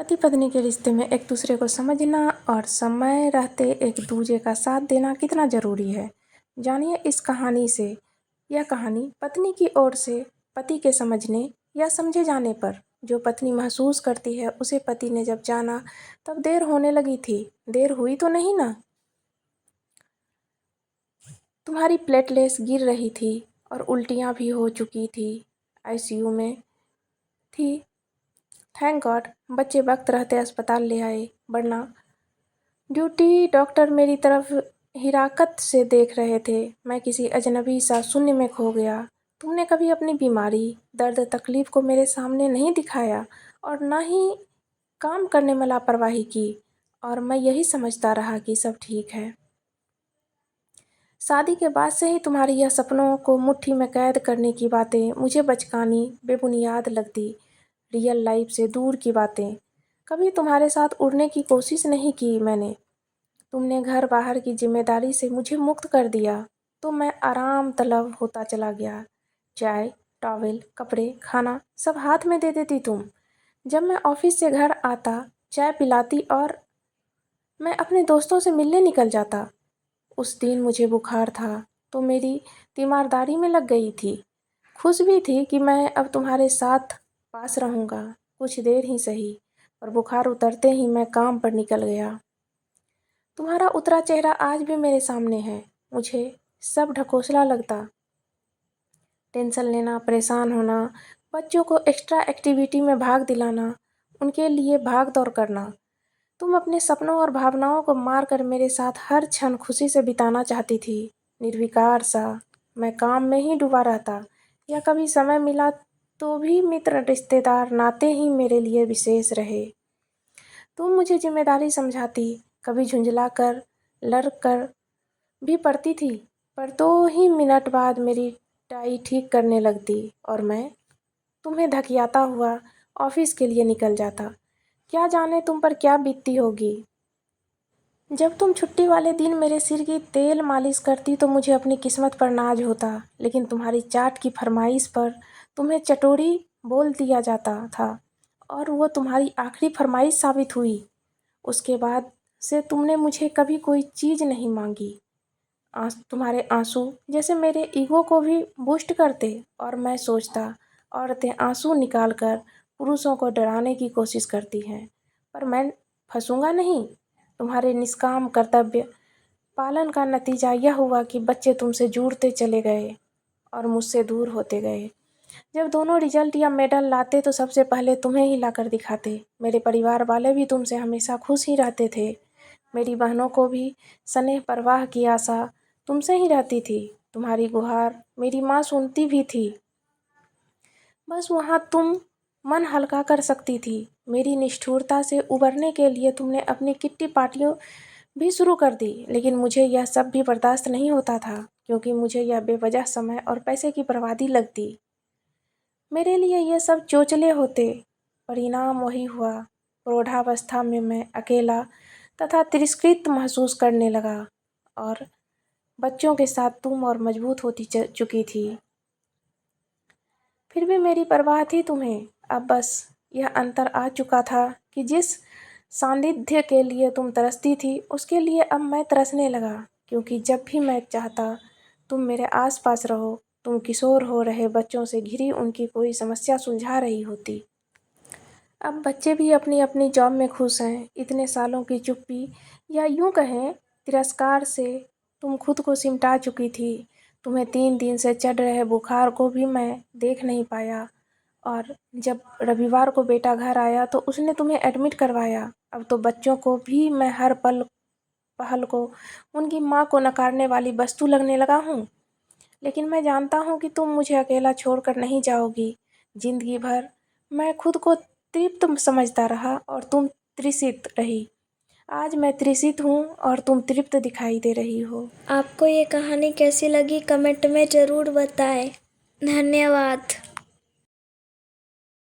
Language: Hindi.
पति पत्नी के रिश्ते में एक दूसरे को समझना और समय रहते एक दूसरे का साथ देना कितना ज़रूरी है, जानिए इस कहानी से। यह कहानी पत्नी की ओर से पति के समझने या समझे जाने पर। जो पत्नी महसूस करती है उसे पति ने जब जाना तब देर होने लगी थी। देर हुई तो नहीं ना? तुम्हारी प्लेटलेट्स गिर रही थी और उल्टियाँ भी हो चुकी थी। आईसीयू में थी। थैंक गॉड बच्चे वक्त रहते अस्पताल ले आए, वरना ड्यूटी डॉक्टर मेरी तरफ हिराकत से देख रहे थे। मैं किसी अजनबी सा शून्य में खो गया। तुमने कभी अपनी बीमारी, दर्द, तकलीफ को मेरे सामने नहीं दिखाया और ना ही काम करने में लापरवाही की, और मैं यही समझता रहा कि सब ठीक है। शादी के बाद से ही तुम्हारी यह सपनों को मुट्ठी में कैद करने की बातें मुझे बचकानी, बेबुनियाद लगती। रियल लाइफ से दूर की बातें। कभी तुम्हारे साथ उड़ने की कोशिश नहीं की मैंने। तुमने घर बाहर की जिम्मेदारी से मुझे मुक्त कर दिया, तो मैं आराम तलब होता चला गया। चाय, टॉवेल, कपड़े, खाना सब हाथ में दे देती तुम। जब मैं ऑफिस से घर आता, चाय पिलाती और मैं अपने दोस्तों से मिलने निकल जाता। उस दिन मुझे बुखार था, तो मेरी तीमारदारी में लग गई थी। खुश भी थी कि मैं अब तुम्हारे साथ पास रहूँगा, कुछ देर ही सही। पर बुखार उतरते ही मैं काम पर निकल गया। तुम्हारा उतरा चेहरा आज भी मेरे सामने है। मुझे सब ढकोसला लगता। टेंशन लेना, परेशान होना, बच्चों को एक्स्ट्रा एक्टिविटी में भाग दिलाना, उनके लिए भाग दौड़ करना। तुम अपने सपनों और भावनाओं को मार कर मेरे साथ हर क्षण खुशी से बिताना चाहती थी। निर्विकार सा मैं काम में ही डूबा रहता, या कभी समय मिला तो भी मित्र, रिश्तेदार, नाते ही मेरे लिए विशेष रहे। तुम मुझे जिम्मेदारी समझाती, कभी झुंझला कर, लड़ कर भी पड़ती थी, पर 2 ही मिनट बाद मेरी टाई ठीक करने लगती और मैं तुम्हें धकियाता हुआ ऑफिस के लिए निकल जाता। क्या जाने तुम पर क्या बीतती होगी। जब तुम छुट्टी वाले दिन मेरे सिर की तेल मालिश करती तो मुझे अपनी किस्मत पर नाज होता, लेकिन तुम्हारी चाट की फरमाइश पर तुम्हें चटोरी बोल दिया जाता था, और वो तुम्हारी आखिरी फरमाइश साबित हुई। उसके बाद से तुमने मुझे कभी कोई चीज़ नहीं मांगी। तुम्हारे आंसू जैसे मेरे ईगो को भी बूस्ट करते, और मैं सोचता औरतें आंसू निकाल कर पुरुषों को डराने की कोशिश करती हैं, पर मैं फंसूंगा नहीं। तुम्हारे निष्काम कर्तव्य पालन का नतीजा यह हुआ कि बच्चे तुमसे जुड़ते चले गए और मुझसे दूर होते गए। जब दोनों रिजल्ट या मेडल लाते तो सबसे पहले तुम्हें ही लाकर दिखाते। मेरे परिवार वाले भी तुमसे हमेशा खुश ही रहते थे। मेरी बहनों को भी स्नेह परवाह की आशा तुमसे ही रहती थी। तुम्हारी गुहार मेरी माँ सुनती भी थी। बस वहाँ तुम मन हल्का कर सकती थी। मेरी निष्ठुरता से उबरने के लिए तुमने अपनी किट्टी पार्टियों भी शुरू कर दी, लेकिन मुझे यह सब भी बर्दाश्त नहीं होता था, क्योंकि मुझे यह बेवजह समय और पैसे की बर्बादी लगती। मेरे लिए ये सब चोचले होते। परिणाम वही हुआ। प्रौढ़ावस्था में मैं अकेला तथा तिरस्कृत महसूस करने लगा, और बच्चों के साथ तुम और मजबूत होती चुकी थी। फिर भी मेरी परवाह थी तुम्हें। अब बस यह अंतर आ चुका था कि जिस सानिध्य के लिए तुम तरसती थी, उसके लिए अब मैं तरसने लगा, क्योंकि जब भी मैं चाहता तुम मेरे आसपास रहो। तुम किशोर हो रहे बच्चों से घिरी उनकी कोई समस्या सुलझा रही होती। अब बच्चे भी अपनी अपनी जॉब में खुश हैं। इतने सालों की चुप्पी, या यूं कहें तिरस्कार से तुम खुद को सिमटा चुकी थी। तुम्हें 3 दिन से चढ़ रहे बुखार को भी मैं देख नहीं पाया, और जब रविवार को बेटा घर आया तो उसने तुम्हें एडमिट करवाया। अब तो बच्चों को भी मैं हर पहल को उनकी माँ को नकारने वाली वस्तु लगने लगा हूँ। लेकिन मैं जानता हूँ कि तुम मुझे अकेला छोड़कर नहीं जाओगी। जिंदगी भर मैं खुद को तृप्त समझता रहा और तुम तृषित रही। आज मैं तृषित हूँ और तुम तृप्त दिखाई दे रही हो। आपको ये कहानी कैसी लगी कमेंट में ज़रूर बताएं। धन्यवाद।